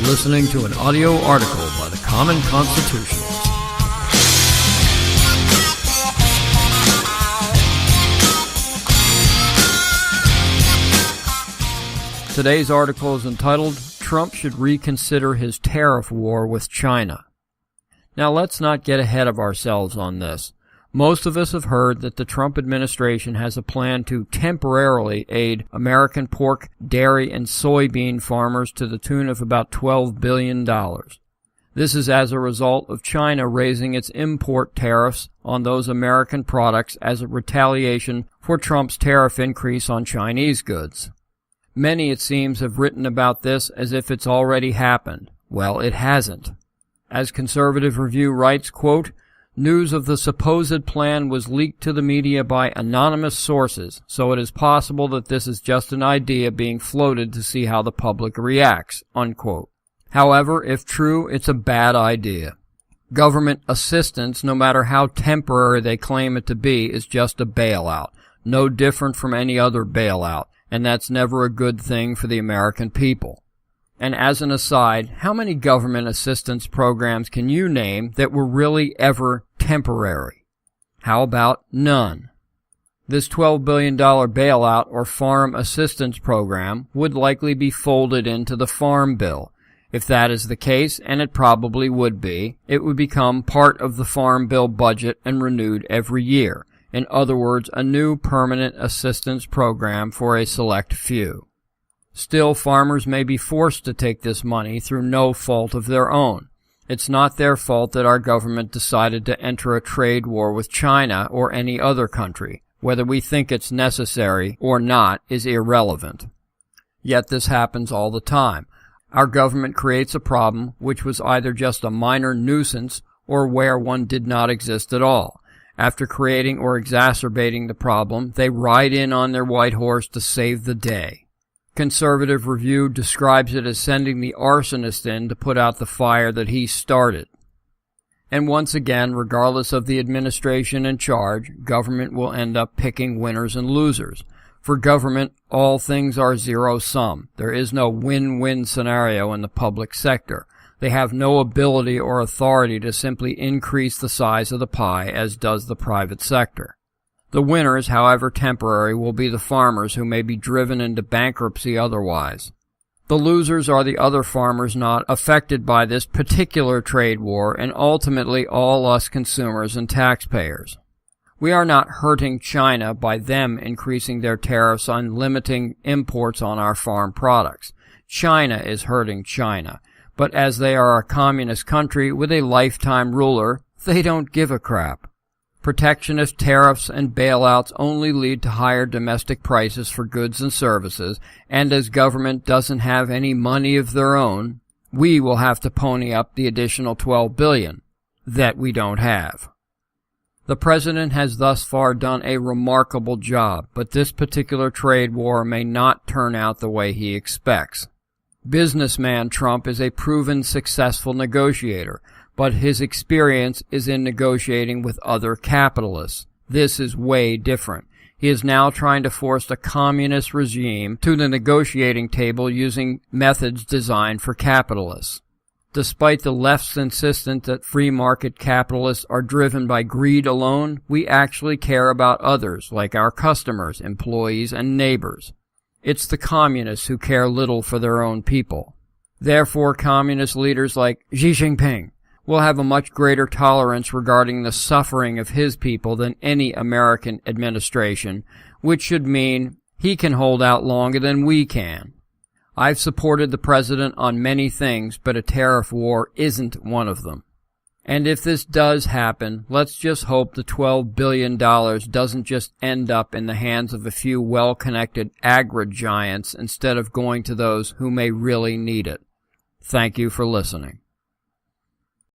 listening to an audio article by the Common Constitutionalist. Today's article is entitled, Trump Should Reconsider His Tariff War with China. Now let's not get ahead of ourselves on this. Most of us have heard that the Trump administration has a plan to temporarily aid American pork, dairy, and soybean farmers to the tune of about $12 billion. This is as a result of China raising its import tariffs on those American products as a retaliation for Trump's tariff increase on Chinese goods. Many, it seems, have written about this as if it's already happened. Well, it hasn't. As Conservative Review writes, quote, news of the supposed plan was leaked to the media by anonymous sources, so it is possible that this is just an idea being floated to see how the public reacts, unquote. However, if true, it's a bad idea. Government assistance, no matter how temporary they claim it to be, is just a bailout, no different from any other bailout, and that's never a good thing for the American people. And as an aside, how many government assistance programs can you name that were really ever temporary? How about none? This $12 billion bailout or farm assistance program would likely be folded into the Farm Bill. If that is the case, and it probably would be, it would become part of the Farm Bill budget and renewed every year. In other words, a new permanent assistance program for a select few. Still, farmers may be forced to take this money through no fault of their own. It's not their fault that our government decided to enter a trade war with China or any other country. Whether we think it's necessary or not is irrelevant. Yet this happens all the time. Our government creates a problem which was either just a minor nuisance or where one did not exist at all. After creating or exacerbating the problem, they ride in on their white horse to save the day. Conservative Review describes it as sending the arsonist in to put out the fire that he started. And once again, regardless of the administration in charge, government will end up picking winners and losers. For government, all things are zero-sum. There is no win-win scenario in the public sector. They have no ability or authority to simply increase the size of the pie as does the private sector. The winners, however temporary, will be the farmers who may be driven into bankruptcy otherwise. The losers are the other farmers not affected by this particular trade war and ultimately all us consumers and taxpayers. We are not hurting China by them increasing their tariffs on limiting imports on our farm products. China is hurting China, but as they are a communist country with a lifetime ruler, they don't give a crap. Protectionist tariffs and bailouts only lead to higher domestic prices for goods and services, and as government doesn't have any money of their own, we will have to pony up the additional $12 billion that we don't have. The president has thus far done a remarkable job, but this particular trade war may not turn out the way he expects. Businessman Trump is a proven successful negotiator, but his experience is in negotiating with other capitalists. This is way different. He is now trying to force a communist regime to the negotiating table using methods designed for capitalists. Despite the left's insistence that free market capitalists are driven by greed alone, we actually care about others, like our customers, employees, and neighbors. It's the communists who care little for their own people. Therefore, communist leaders like Xi Jinping will have a much greater tolerance regarding the suffering of his people than any American administration, which should mean he can hold out longer than we can. I've supported the president on many things, but a tariff war isn't one of them. And if this does happen, let's just hope the $12 billion doesn't just end up in the hands of a few well-connected agri-giants instead of going to those who may really need it. Thank you for listening.